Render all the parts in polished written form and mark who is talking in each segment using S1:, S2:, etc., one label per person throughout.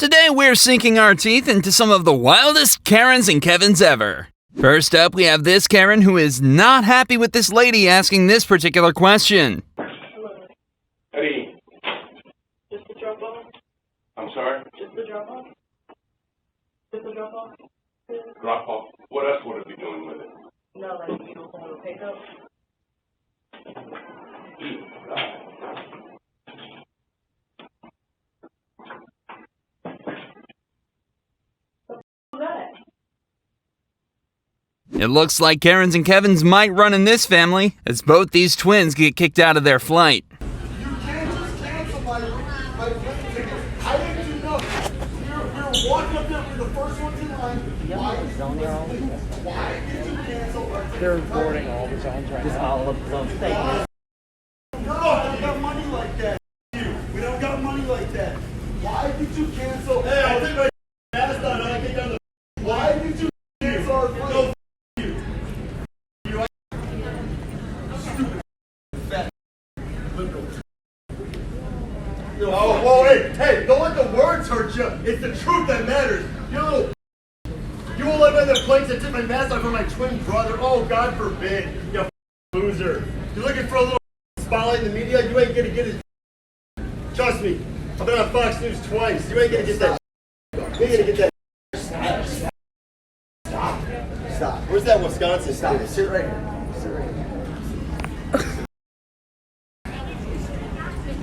S1: Today we're sinking our teeth into some of the wildest Karens and Kevins ever. First up, we have this Karen who is not happy with this lady asking this particular question.
S2: Hey.
S3: Just the drop off?
S2: I'm sorry?
S3: Just the drop off? Just the drop off?
S2: Drop off. What else would it be doing with it?
S3: No, like you don't want to pick up.
S1: It looks like Karens and Kevins might run in this family, as both these twins get kicked out of their flight.
S4: You can't just cancel my plane ticket. I didn't know. You're walking up there for the first ones in line. Why did you cancel our ticket?
S5: They're boarding all the zones right now. All of them.
S4: No, we don't got money like that. We don't got money like that. Why did you cancel? Hey, I'll take my mask on and I get down the. Why did you cancel our plane? No, you. Stupid fat liberal. Oh, whoa, hey, don't let the words hurt you. It's the truth that matters. You won't let me on the planes that took my mask off for my twin brother. Oh, God forbid. You loser. You're looking for a little spotlight in the media? You ain't gonna get it. Trust me. I've been on Fox News twice. You ain't gonna get that. You ain't gonna get that. Stop. Where's that Wisconsin? Stop. Sit right here.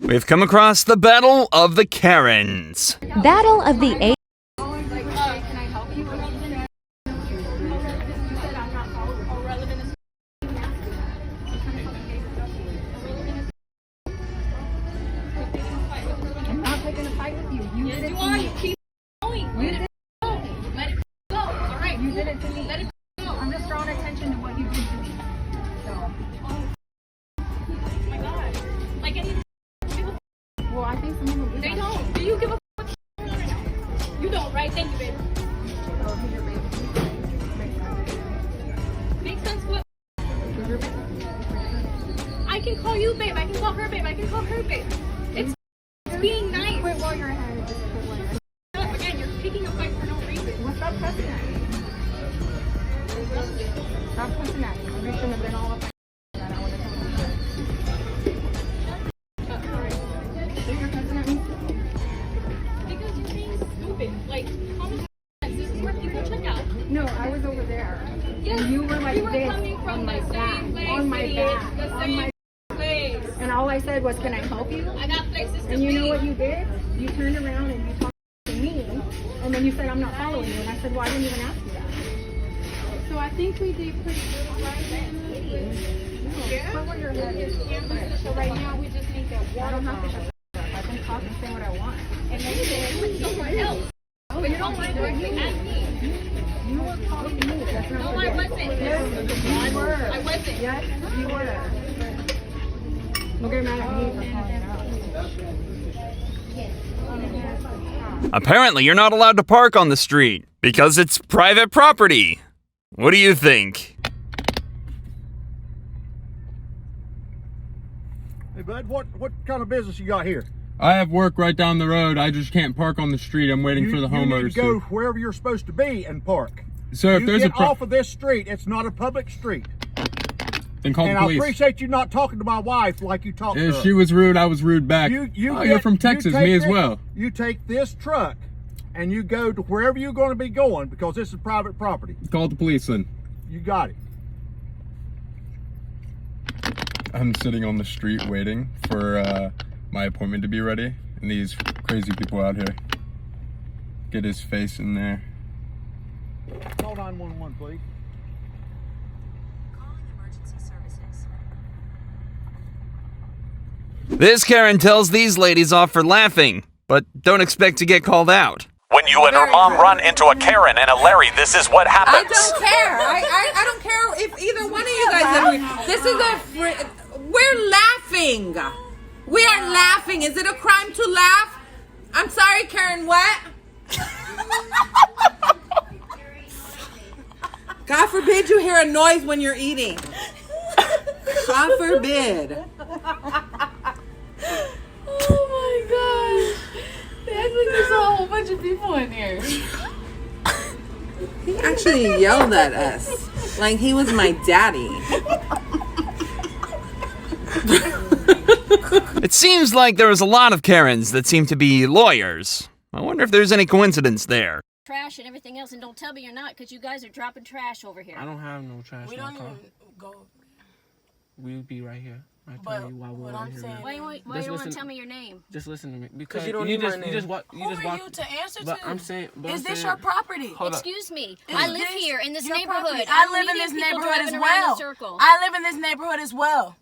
S1: We've come across the Battle of the Karens.
S6: Battle of the Eight.
S7: I'm not taking a fight with you. You did it to me. Keep going. You did it. Let it go. All right. You did it to me. Let it go. I'm just drawing attention to what you did to me. So. Oh my God. Like any. Well, I think some people do. They don't. Do you give a fuck? You don't, right? Thank you, babe. Oh, he's your baby. Makes sense. What? He's your baby. I can call you babe. I can call her babe. I can call her babe. It's being nice. Quit while you're ahead. Just quit while you're ahead. Again, you're picking a fight for no reason. Well, stop cussing at me. Stop cussing at me. We shouldn't have been all up that. I want to tell you. So you're cussing at me? Because you're being stupid. Like, common sense. This is where people check out. No, I was over there. Yes, and you were like this on my back. On my back. On my place. And all I said was, can I help you? I got places to And you know what you did? You turned around and you talked to me, and then you said, I'm not following you. And I said, well, I didn't even ask you that. So I think we did pretty good right then. Yeah. But where your head is. So right now we just need that water. I don't have to shut up. I can talk and say what I want. And then you somewhere else. But you don't like working at me. You were talking to me. That's not no, I wasn't. Yes, you were. I wasn't. Yes, you were. Don't get mad at me for calling out.
S1: Apparently, you're not allowed to park on the street because it's private property. What do you think?
S4: Hey, bud, what kind of business you got here?
S8: I have work right down the road. I just can't park on the street. I'm waiting for the homeowners
S4: You need to go wherever you're supposed to be and park.
S8: So if there's
S4: get off of this street, it's not a public street.
S8: Then call the
S4: And
S8: police.
S4: I appreciate you not talking to my wife like you talked to her.
S8: She was rude. I was rude back. You're from Texas. Me as well.
S4: You take this truck and you go to wherever you're going to be going because this is private property.
S8: Call the police then.
S4: You got it.
S8: I'm sitting on the street waiting for my appointment to be ready. And these crazy people out here. Get his face in there.
S4: Call 911, please.
S1: This Karen tells these ladies off for laughing, but don't expect to get called out.
S9: When you and her mom run into a Karen and a Larry, this is what happens.
S10: I don't care. I don't care if either one of you guys agree. This is we're laughing. We are laughing. Is it a crime to laugh? I'm sorry, Karen, what? God forbid you hear a noise when you're eating. God forbid.
S7: Oh my gosh. That's like this whole
S3: whole bunch of people in here.
S10: He actually yelled at us like he was my daddy.
S1: It seems like there was a lot of Karens that seem to be lawyers. I wonder if there's any coincidence there.
S7: Trash and everything else, and don't tell me you're not, because you guys are dropping trash over here.
S5: I don't have no trash in my car.
S3: Go.
S5: We'll be right here. I
S3: But
S5: tell you why we're
S3: what
S5: right
S3: I'm
S5: here.
S3: saying-
S7: Why you want to tell me your name?
S5: Just listen to me, because
S3: you don't need my
S5: you
S3: name.
S5: just walk.
S3: Who
S5: You just
S3: are
S5: walk.
S3: you to answer
S5: But
S3: to?
S5: I'm saying,
S3: Is this your property?
S5: Hold up.
S7: Excuse me.
S3: Is
S7: I live
S3: this
S7: here in this
S3: your
S7: neighborhood.
S3: property?
S7: I
S3: I
S7: don't
S3: live in
S7: need
S3: this
S7: people
S3: neighborhood as
S7: driving around in
S3: well.
S7: circles.
S3: I live in this neighborhood as well.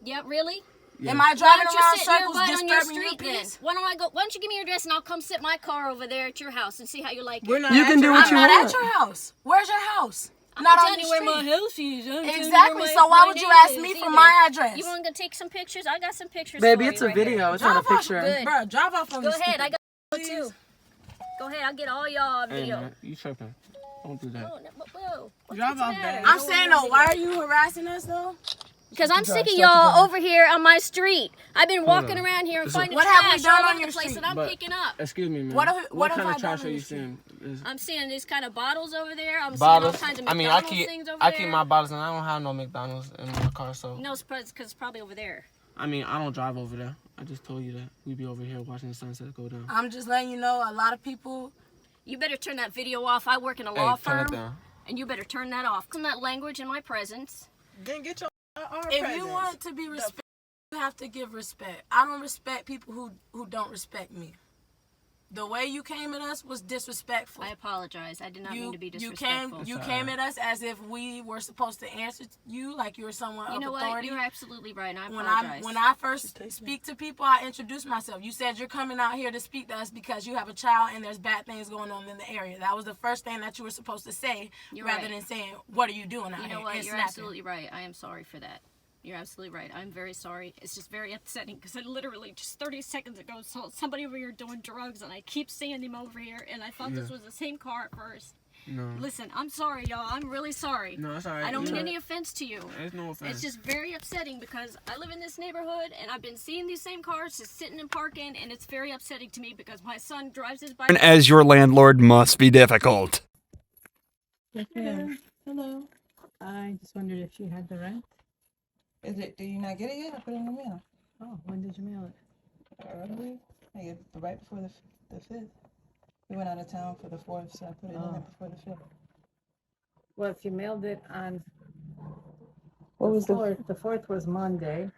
S7: Yeah, really?
S3: Am I
S7: Why
S3: driving
S7: don't you
S3: around
S7: sit in your
S3: circles
S7: butt on your
S3: disturbing your
S7: street then?
S3: peace?
S7: Why don't you give me your address and I'll come sit my car over there at your house and see how you like it.
S3: We're not
S5: You
S3: at
S5: can do
S3: your
S5: what
S3: house.
S5: you
S3: I'm not
S5: want.
S3: at your house. Where's your house?
S7: I'm
S3: not
S7: not
S3: on
S7: telling
S3: the
S7: you where my
S3: street.
S7: house is. I'm telling you
S3: Exactly.
S7: where
S3: So
S7: my
S3: why would you
S7: name
S3: ask
S7: is
S3: me for
S7: either.
S3: my address?
S7: You want to take some pictures? I got some pictures
S5: Baby,
S7: for
S5: it's
S7: you
S5: a
S7: right
S5: video.
S7: here.
S5: It's not a
S3: Drive off,
S5: picture.
S7: Good.
S3: Bro, drive off on
S7: Go
S3: this
S7: ahead. I
S3: stupid-
S7: got too. Go ahead. I'll get all y'all on
S5: Hey,
S7: video.
S5: man, you tripping? Don't do that.
S7: Oh, no, whoa.
S5: Drive off, man.
S3: I'm saying though, why are you harassing us though?
S7: Because I'm sick of y'all over here on my street. I've been walking
S5: on.
S7: around here and finding
S3: What have we
S7: trash
S3: done
S7: all
S3: on
S7: over
S3: your
S7: the place
S3: street?
S7: that I'm
S5: But-
S7: picking up.
S5: Excuse me, man.
S3: What have
S5: kind
S3: I
S5: of
S3: done
S5: trash
S3: on
S5: are you
S3: your street?
S5: seeing? Is
S7: I'm seeing these kind of bottles over there. I'm
S5: bottles?
S7: seeing all kinds of
S5: I mean,
S7: McDonald's things over
S5: I
S7: there.
S5: keep my bottles, and I don't have no McDonald's in my car, so.
S7: No, it's because it's probably over there.
S5: I mean, I don't drive over there. I just told you that. We be over here watching the sunset go down.
S3: I'm just letting you know, a lot of people.
S7: You better turn that video off. I work in a
S5: Hey,
S7: law
S5: turn it
S7: firm,
S5: down.
S7: and you better turn that off. Turn that language in my presence.
S5: Then get your
S3: If you want to be respected, you have to give respect. I don't respect people who don't respect me. The way you came at us was disrespectful.
S7: I apologize. I did not mean to be disrespectful.
S3: You came at us as if we were supposed to answer you like you were someone
S7: You
S3: of
S7: know
S3: authority.
S7: what? You're absolutely right. I
S3: When
S7: apologize.
S3: I first speak to people, I introduce myself. You said you're coming out here to speak to us because you have a child and there's bad things going on in the area. That was the first thing that you were supposed to say,
S7: You're
S3: rather
S7: right.
S3: than saying, "What are you doing out
S7: You
S3: here?"
S7: know what?
S3: and
S7: You're
S3: snapping.
S7: absolutely right. I am sorry for that. You're absolutely right. I'm very sorry. It's just very upsetting because I literally just 30 seconds ago saw somebody over here doing drugs and I keep seeing him over here and I thought this
S5: Yeah.
S7: was the same car at first.
S5: No.
S7: Listen, I'm sorry, y'all. I'm really sorry.
S5: No, it's alright.
S7: I don't
S5: It's
S7: mean
S5: alright.
S7: any offense to you.
S5: There's no offense.
S7: It's just very upsetting because I live in this neighborhood and I've been seeing these same cars just sitting and parking and it's very upsetting to me because my son drives his bike.
S1: And as your landlord must be difficult.
S6: Hello. I just wondered if you had the rent.
S11: Did you not get it yet? I put it in the mail.
S6: Oh, when did you mail it?
S11: Early? Like right before the 5th. We went out of town for the 4th, so I put it in there before the 5th.
S6: Well, if you mailed it on
S11: What was
S6: the 4th, the 4th was Monday.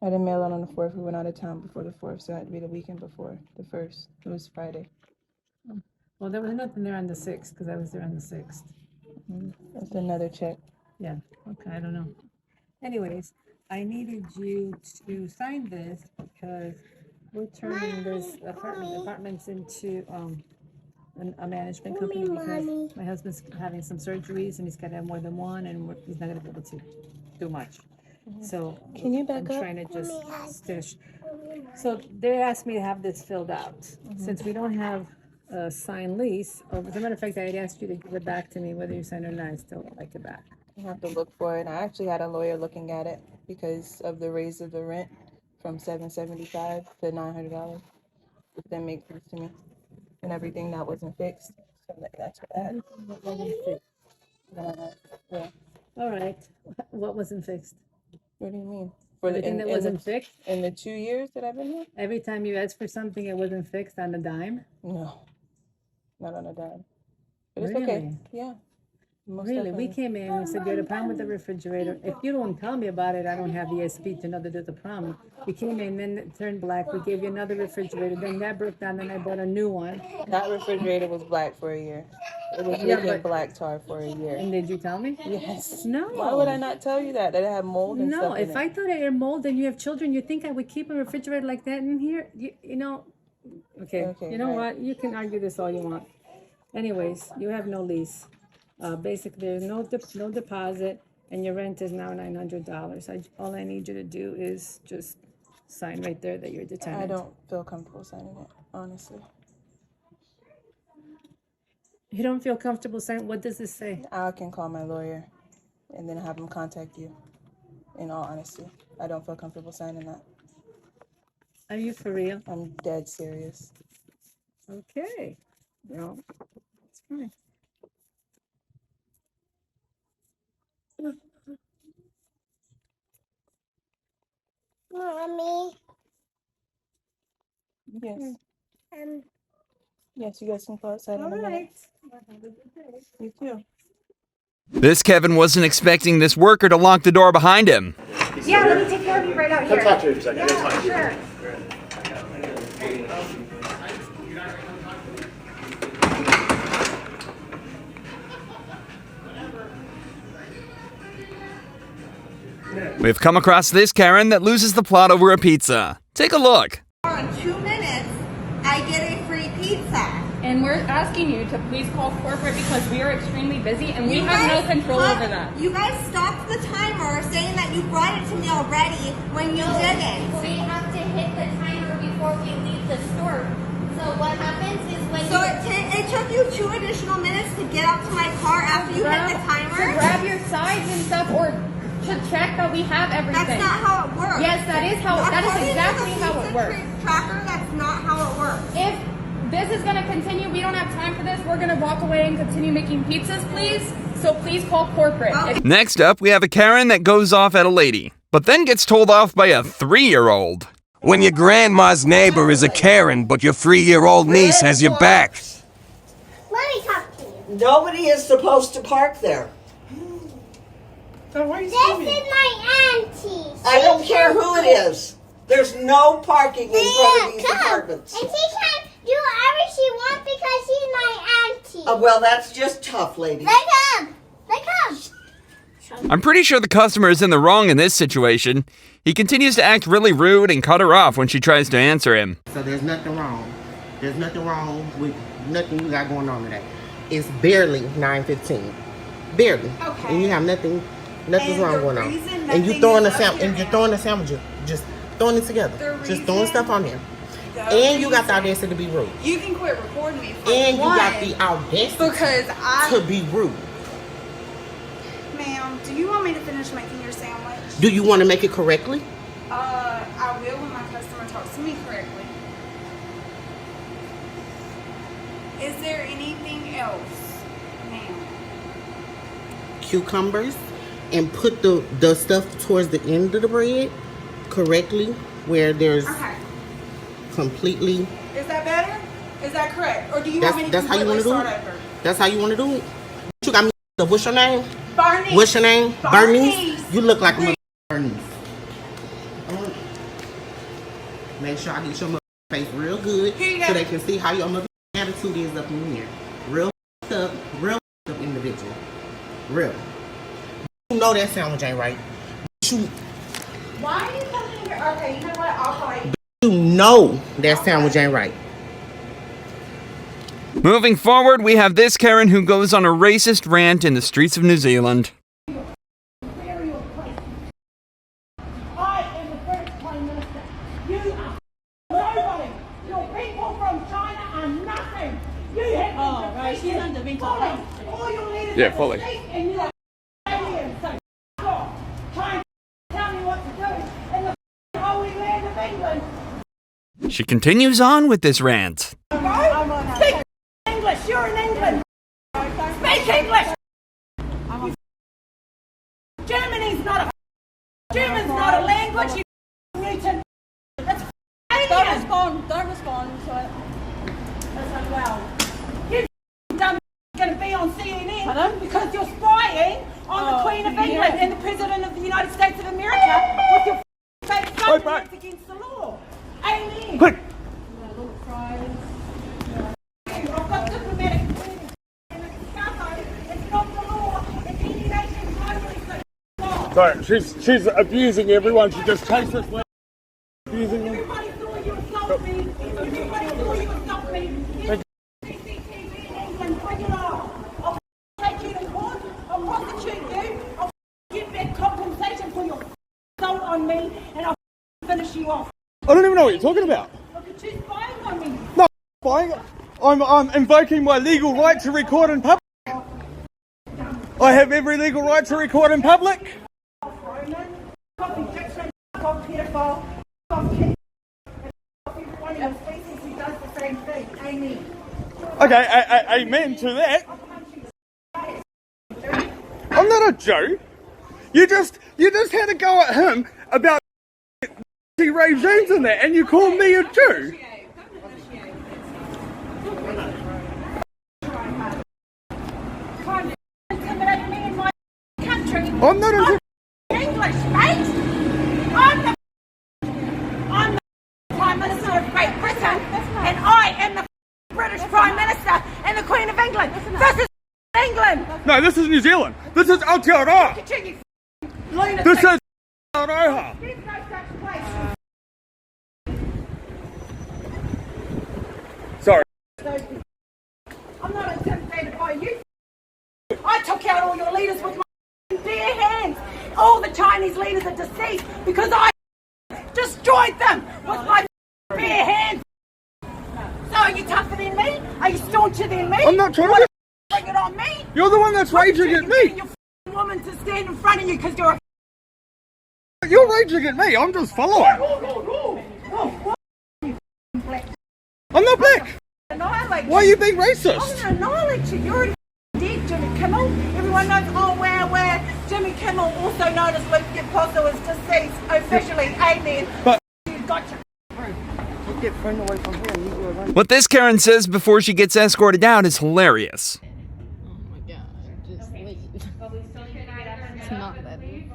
S11: I didn't mail it on the 4th. We went out of town before the 4th, so it had to be the weekend before the 1st. It was Friday.
S6: Well, there was nothing there on the 6th because I was there on the 6th.
S11: That's another check.
S6: Yeah, okay, I don't know. Anyways, I needed you to sign this because we're turning this apartments into a management company because my husband's having some surgeries and he's got to have more than one and he's not going to be able to do much. So
S11: Can you back
S6: I'm
S11: up?
S6: trying to just finish. So they asked me to have this filled out. Since we don't have a signed lease, or as a matter of fact, I had asked you to give it back to me, whether you signed it or not, I still would like it back.
S11: I have to look for it. I actually had a lawyer looking at it because of the raise of the rent from $775 to $900. It didn't make sense to me. And everything that wasn't fixed. So that's what that.
S6: What wasn't fixed?
S11: Yeah.
S6: All right. What wasn't fixed?
S11: What do you mean?
S6: Everything that wasn't fixed?
S11: In the 2 years that I've been here?
S6: Every time you ask for something, it wasn't fixed on the dime?
S11: No. Not on a dime. But it's
S6: Really?
S11: okay. Yeah. Most
S6: Really? We
S11: definitely.
S6: came in and we said, you had a problem with the refrigerator. If you don't tell me about it, I don't have the ESP to know that there's a problem. We came in, then it turned black. We gave you another refrigerator. Then that broke down. Then I bought a new one.
S11: That refrigerator was black for a year. It was
S6: Yeah,
S11: leaking
S6: but-
S11: black tar for a year.
S6: And did you tell me?
S11: Yes.
S6: No.
S11: Why would I not tell you that? That it had mold and
S6: No,
S11: stuff in
S6: if
S11: it.
S6: I thought I had mold and you have children, you think I would keep a refrigerator like that in here? You know, okay,
S11: Okay,
S6: you know
S11: right.
S6: what? You can argue this all you want. Anyways, you have no lease. Basically, there's no deposit, and your rent is now $900. All I need you to do is just sign right there that you're the tenant.
S11: I don't feel comfortable signing it, honestly.
S6: You don't feel comfortable signing? What does this say?
S11: I can call my lawyer and then have him contact you. In all honesty, I don't feel comfortable signing that.
S6: Are you for real?
S11: I'm dead serious.
S6: Okay. No, it's fine.
S12: Mommy.
S11: Yes. Yes, you guys can go outside in a minute. You too.
S1: This Kevin wasn't expecting this worker to lock the door behind him.
S12: Yeah, let me take care of you right out here.
S4: Come talk to me for a second.
S12: Yeah, sure.
S1: We've come across this Karen that loses the plot over a pizza. Take a look.
S12: In 2 minutes, I get a free pizza.
S7: And we're asking you to please call corporate because we are extremely busy and we
S12: You
S7: have no
S12: guys
S7: control over that.
S12: You guys stopped the timer saying that you brought it to me already when you didn't.
S13: We have to hit the timer before we leave the store. So what happens is when
S12: So it took you 2 additional minutes to get up to my car after you hit the timer?
S7: To grab your sides and stuff or to check that we have everything.
S12: That's not how it works.
S7: Yes, that is exactly how it works.
S12: Tracker, that's not how it works.
S7: If this is going to continue, we don't have time for this. We're going to walk away and continue making pizzas, please. So please call corporate.
S1: Next up, we have a Karen that goes off at a lady, but then gets told off by a 3-year-old.
S14: When your grandma's neighbor is a Karen, but your 3-year-old niece has your back.
S12: Let me talk to you.
S15: Nobody is supposed to park there.
S12: This is my auntie.
S15: I don't care who it is. There's no parking in front of these apartments.
S12: And she can do whatever she wants because she's my auntie.
S15: Well, that's just tough, lady.
S12: They come.
S1: I'm pretty sure the customer is in the wrong in this situation. He continues to act really rude and cut her off when she tries to answer him.
S16: So there's nothing wrong. There's nothing wrong with nothing you got going on today. It's barely 9:15. Barely. Okay. And you have nothing's wrong going on. And you throwing the sandwiches, just throwing it together. Just throwing stuff on there. And you got the audacity to be rude.
S17: You can quit recording me.
S16: And you got the audacity to be rude.
S17: Ma'am, do you want me to finish making your sandwich?
S16: Do you want to make it correctly?
S17: I will when my customer talks to me correctly. Is there anything else, ma'am?
S16: Cucumbers, and put the stuff towards the end of the bread correctly where there's completely.
S17: Is that better? Is that correct? Or do you want me to
S16: that's how you want to do it?
S17: over?
S16: That's how you want to do it? You got me. What's your name?
S17: Bernice.
S16: What's your name?
S17: Bernice.
S16: You look like a Bernice. Make sure I get your face real good so they can see how your attitude is up in here. Real up individual. Real. You know that sandwich ain't right.
S17: Why are you coming here? Okay, you know what? I'll call you.
S16: You know that sandwich ain't right.
S1: Moving forward, we have this Karen who goes on a racist rant in the streets of New Zealand.
S8: Yeah, fully.
S1: She continues on with this rant.
S17: Speak English. You're in England. Speak English. Germany's not a language. You need to. Don't respond to it. That's like, well, you dumb going to be on CNN because you're spying on the Queen of England and the President of the United States of America with your fake phone. That's against the law. Amen.
S8: Quick.
S17: I've got diplomatic immunity. It's not the law. It's any nation globally.
S8: Sorry, she's abusing everyone. She just takes this way. Abusing them.
S17: Everybody saw you assault me. Everybody saw you assault me. CCTV in England, bring it on. I'll take you to court. I'll prosecute you. I'll get back compensation for your assault on me, and I'll finish you off.
S8: I don't even know what you're talking about.
S17: Look at you spying on me.
S8: No, spying. I'm invoking my legal right to record in public. I have every legal right to record in public.
S17: Everyone in the species who does the same thing. Amen.
S4: Okay, amen to that. I'm not a Jew. You just had a go at him about regimes and that, and you call me a Jew.
S17: Intimidating me in my country.
S4: I'm not a
S17: English, mate. I'm the Prime Minister of Great Britain, and I am the British Prime Minister and the Queen of England. This is England.
S4: No, this is New Zealand. This is Aotearoa. This is Aotearoa.
S17: There's no such place.
S4: Sorry.
S17: I'm not intimidated by you. I took out all your leaders with my bare hands. All the Chinese leaders are deceased because I destroyed them with my bare hands. So are you tougher than me? Are you stauncher than me?
S4: I'm not trying to
S17: bring it on me.
S4: You're the one that's raging at me.
S17: You're a woman to stand in front of you because you're
S4: You're raging at me. I'm just following. I'm not black.
S17: Annihilate
S4: Why are you being racist?
S17: I'm going to annihilate you. You're already dead, Jimmy Kimmel. Everyone knows, oh, wow. Jimmy Kimmel, also known as Luke the Apostle, is deceased officially. Amen.
S4: But
S17: you gotcha.
S16: Get friend away from here and you go around.
S1: What this Karen says before she gets escorted out is hilarious.
S7: Oh my god, just leave. It's not that deep.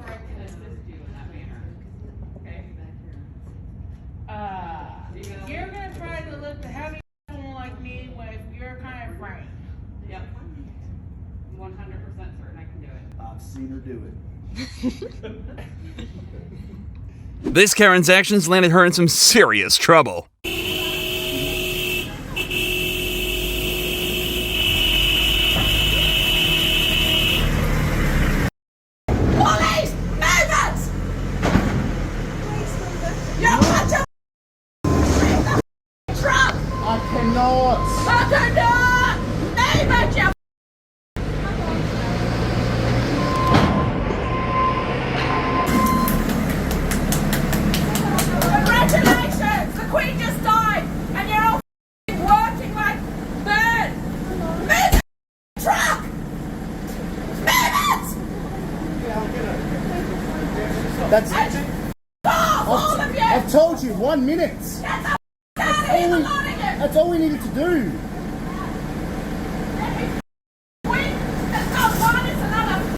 S17: You're going to try to look to have someone like me with your kind of frame.
S18: Yep. 100% certain I can do it.
S4: I've seen her do it.
S1: This Karen's actions landed her in some serious trouble.
S17: Police! Movement! You're a bunch of truck!
S4: I cannot.
S17: Movement, you Congratulations! The Queen just died! And you're all working like birds! Move it! Truck! Move it!
S4: That's
S17: All of you!
S4: I've told you 1 minute. That's all we needed to do.
S17: That's not one, it's another.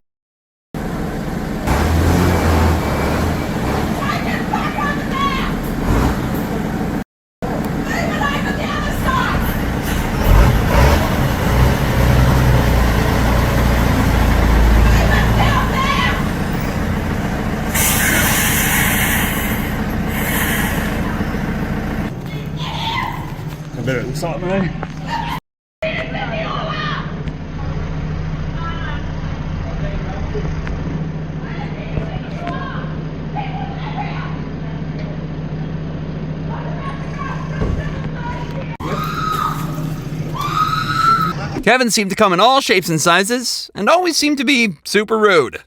S17: Take it back over there! Move it over the other side! Move it down there!
S4: I better do something, eh?
S1: Kevin seemed to come in all shapes and sizes, and always seemed to be super rude.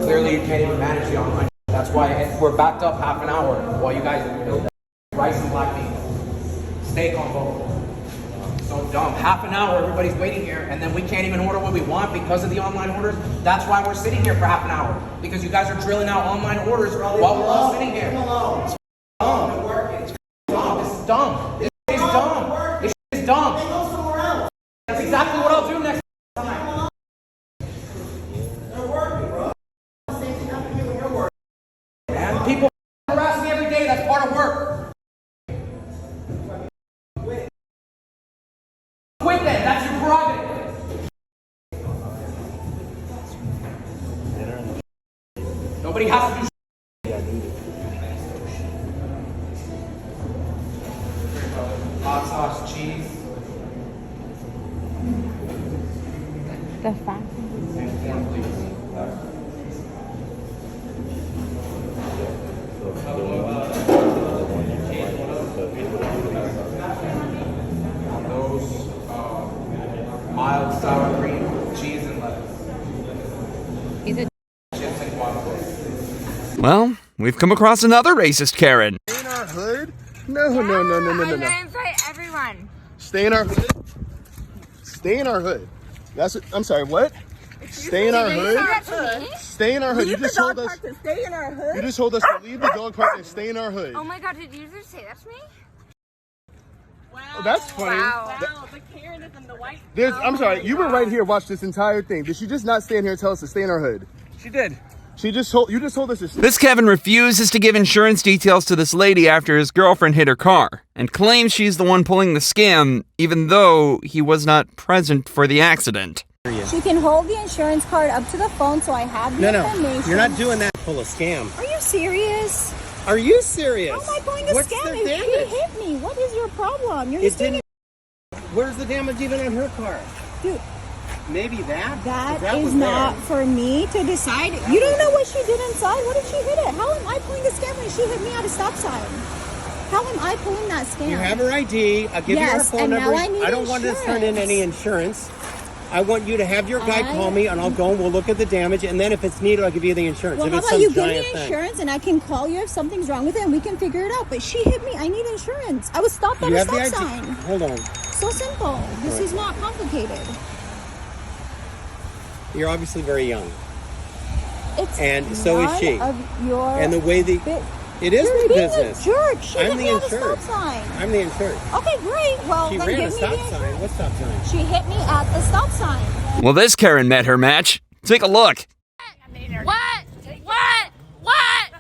S19: Clearly you can't even manage the online. That's why we're backed up half an hour while you guys build rice and black beans. Steak on both. So dumb. Half an hour, everybody's waiting here, and then we can't even order what we want because of the online orders. That's why we're sitting here for half an hour. Because you guys are drilling out online orders while we're all sitting here. It's dumb. This is dumb. This is dumb. This is dumb. That's exactly what I'll do next time. And people harass me every day. That's part of work. Quit then. That's your prerogative. Nobody has to do. Hot sauce, cheese.
S7: That's fine.
S19: And corn, please. Those mild sour cream, cheese, and lettuce.
S7: He's a
S19: Chips and guacamole.
S1: Well, we've come across another racist Karen.
S4: In our hood, No, no, no, no, no, no,
S12: I'm
S4: no.
S12: gonna invite everyone.
S4: Stay in our hood. Stay in our hood. That's what, I'm sorry, what? Stay in our hood? Stay in our hood. You just told us
S17: to stay in our hood?
S4: You just told us to leave the dog park and stay in our hood.
S12: Oh my god, did you just say that to me?
S4: Oh, that's funny.
S17: Wow, the Karen is in the white.
S4: I'm sorry, you were right here, watch this entire thing. Did she just not stand here and tell us to stay in our hood?
S5: She did.
S4: You just told us to stay.
S1: This Kevin refuses to give insurance details to this lady after his girlfriend hit her car and claims she's the one pulling the scam, even though he was not present for the accident.
S20: She can hold the insurance card up to the phone so I have the information.
S16: No, you're not doing that. Pull a scam.
S20: Are you serious?
S16: Are you serious?
S20: How am I pulling a scam? He hit me. What is your problem? You're just
S16: didn't. Where's the damage even on her car?
S20: Dude.
S16: Maybe that?
S20: That is not for me to decide. You don't know what she did inside. What if she hit it? How am I pulling the scam when she hit me at a stop sign? How am I pulling that scam?
S16: You have her ID. I'll give you her phone number.
S20: Now I need
S16: don't want to turn in any insurance. I want you to have your guy call me, and I'll go and we'll look at the damage, and then if it's needed, I'll give you the insurance.
S20: Well,
S16: if
S20: how
S16: it's
S20: about you
S16: some
S20: give me
S16: giant
S20: insurance, and I can call you if something's wrong with it, and we can figure it out. But she hit me. I need insurance. I was stopped at a stop sign.
S16: Hold on.
S20: So simple. This is not complicated.
S16: You're obviously very young.
S20: It's
S16: so is she. And the way it is
S20: You're
S16: my
S20: being
S16: business.
S20: A jerk. She
S16: I'm
S20: hit
S16: the
S20: me at a
S16: insured.
S20: stop sign.
S16: I'm the insured.
S20: Okay, great. Well,
S16: She
S20: then
S16: ran
S20: give
S16: a
S20: me
S16: stop
S20: the
S16: sign.
S20: insurance.
S16: What stop sign?
S20: She hit me at the stop sign.
S1: Well, this Karen met her match. Take a look.
S7: What? What? What?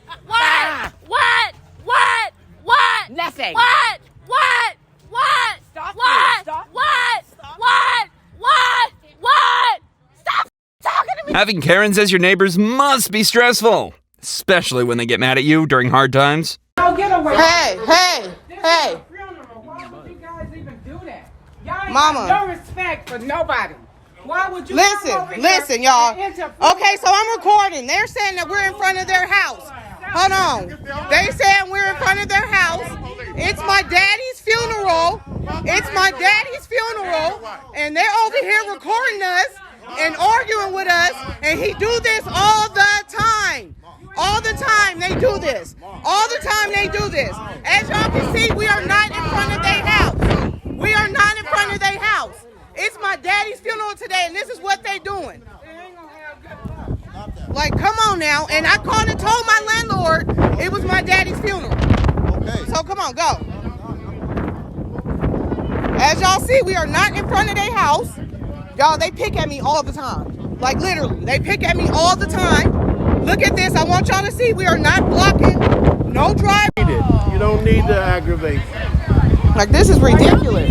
S7: What? What? What?
S17: Nothing.
S7: What? What? What?
S17: Stop
S7: What?
S17: it. Stop.
S7: What? What? What? What? Stop talking to me.
S1: Having Karens as your neighbors must be stressful, especially when they get mad at you during hard times.
S17: Don't get away.
S16: Hey.
S17: Why would you guys even do that? Y'all ain't
S16: Mama.
S17: got no respect for nobody. Why would you
S16: Listen, y'all. Okay, so I'm recording. They're saying that we're in front of their house. Hold on. They saying we're in front of their house. It's my daddy's funeral. And they're over here recording us and arguing with us. And he do this all the time. All the time they do this. As y'all can see, we are not in front of their house. It's my daddy's funeral today, and this is what they doing. Like, come on now. And I called and told my landlord it was my daddy's funeral. Okay. So come on, go. As y'all see, we are not in front of their house. Y'all, they pick at me all the time. Like, literally, they pick at me all the time. Look at this. I want y'all to see we are not blocking. No driving.
S4: You don't need to aggravate.
S16: Like, this is ridiculous.